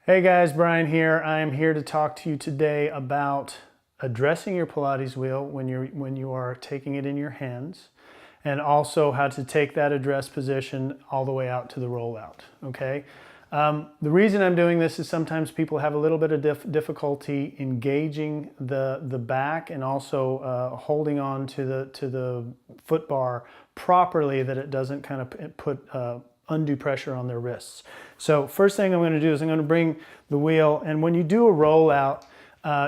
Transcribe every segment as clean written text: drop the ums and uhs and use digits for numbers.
Hey guys, Brian here. I am here to talk to you today about addressing your Pilates wheel when you are taking it in your hands, and also how to take that address position all the way out to the rollout. Okay. The reason I'm doing this is sometimes people have a little bit of difficulty engaging the back and also holding on to the foot bar properly, that it doesn't kind of put undue pressure on their wrists. So first thing I'm going to do is I'm going to bring the wheel, and when you do a rollout,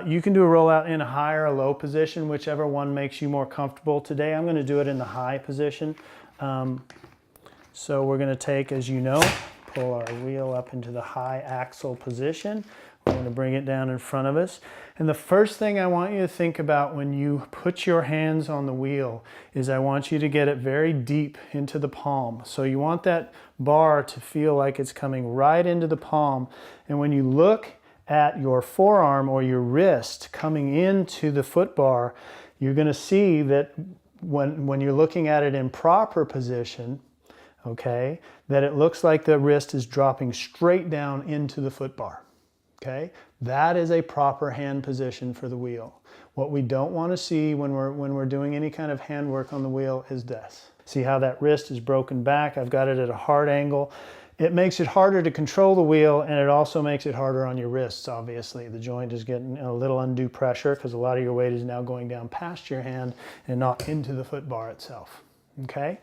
you can do a rollout in a high or a low position, whichever one makes you more comfortable. Today I'm going to do it in the high position. So we're going to take, as you know, pull our wheel up into the high axle position. We're going to bring it down in front of us. And the first thing I want you to think about when you put your hands on the wheel is I want you to get it very deep into the palm. So you want that bar to feel like it's coming right into the palm. And when you look at your forearm or your wrist coming into the foot bar, you're going to see that when you're looking at it in proper position, okay, that it looks like the wrist is dropping straight down into the foot bar. Okay, that is a proper hand position for the wheel. What we don't want to see when we're doing any kind of hand work on the wheel is this. See how that wrist is broken back? I've got it at a hard angle. It makes it harder to control the wheel, and it also makes it harder on your wrists, obviously. The joint is getting a little undue pressure because a lot of your weight is now going down past your hand and not into the foot bar itself. Okay?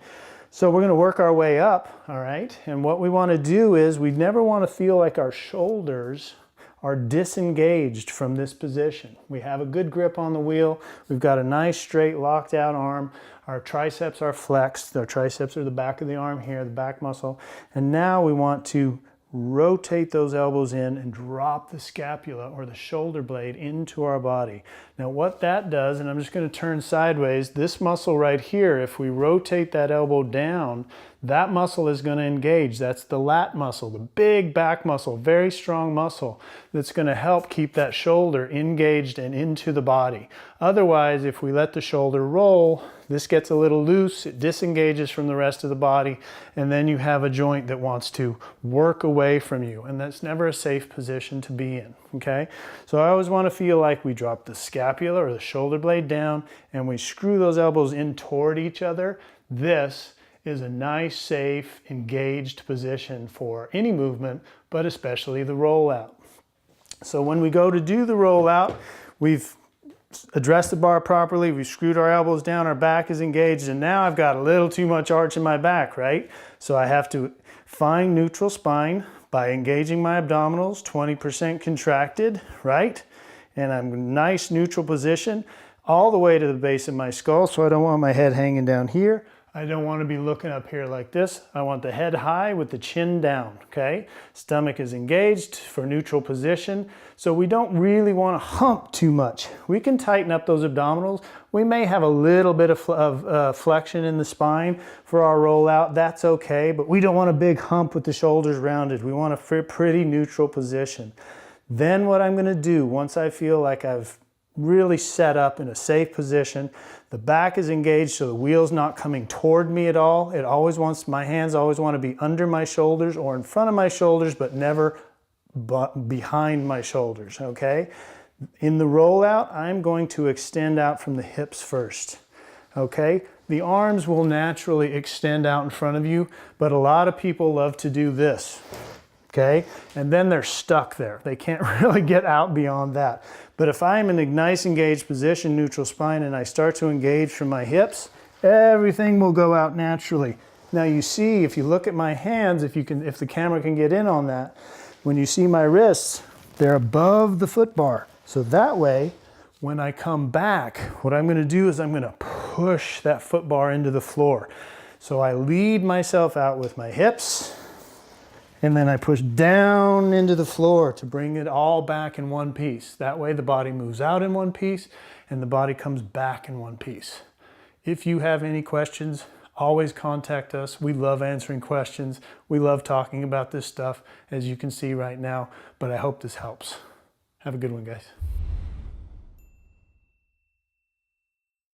So we're going to work our way up, all right? And what we want to do is we never want to feel like our shoulders are disengaged from this position. We have a good grip on the wheel. We've got a nice straight locked out arm. Our triceps are flexed. Our triceps are the back of the arm here, the back muscle. And now we want to rotate those elbows in and drop the scapula or the shoulder blade into our body. Now what that does, and I'm just going to turn sideways, this muscle right here, if we rotate that elbow down, that muscle is going to engage. That's the lat muscle, the big back muscle, very strong muscle that's going to help keep that shoulder engaged and into the body. Otherwise, if we let the shoulder roll, this gets a little loose, it disengages from the rest of the body, and then you have a joint that wants to work away from you, and that's never a safe position to be in, okay? So I always want to feel like we drop the scapula or the shoulder blade down, and we screw those elbows in toward each other. This is a nice, safe, engaged position for any movement, but especially the rollout. So when we go to do the rollout, we've addressed the bar properly, we've screwed our elbows down, our back is engaged, and now I've got a little too much arch in my back, right? So I have to find neutral spine by engaging my abdominals, 20% contracted, right? And I'm in a nice neutral position all the way to the base of my skull, so I don't want my head hanging down here. I don't want to be looking up here like this. I want the head high with the chin down, okay? Stomach is engaged for neutral position. So we don't really want to hump too much. We can tighten up those abdominals. We may have a little bit of flexion in the spine for our rollout. That's okay, but we don't want a big hump with the shoulders rounded. We want a pretty neutral position. Then what I'm going to do, once I feel like I've really set up in a safe position, the back is engaged so the wheel's not coming toward me at all. It always wants, my hands always want to be under my shoulders or in front of my shoulders, but never behind my shoulders, okay? In the rollout, I'm going to extend out from the hips first, okay? The arms will naturally extend out in front of you, but a lot of people love to do this, okay? And then they're stuck there. They can't really get out beyond that. But if I'm in a nice engaged position, neutral spine, and I start to engage from my hips, everything will go out naturally. Now you see, if you look at my hands, if the camera can get in on that, when you see my wrists, they're above the foot bar. So that way, when I come back, what I'm going to do is I'm going to push that foot bar into the floor. So I lead myself out with my hips, and then I push down into the floor to bring it all back in one piece. That way the body moves out in one piece and the body comes back in one piece. If you have any questions, always contact us. We love answering questions. We love talking about this stuff, as you can see right now, but I hope this helps. Have a good one, guys.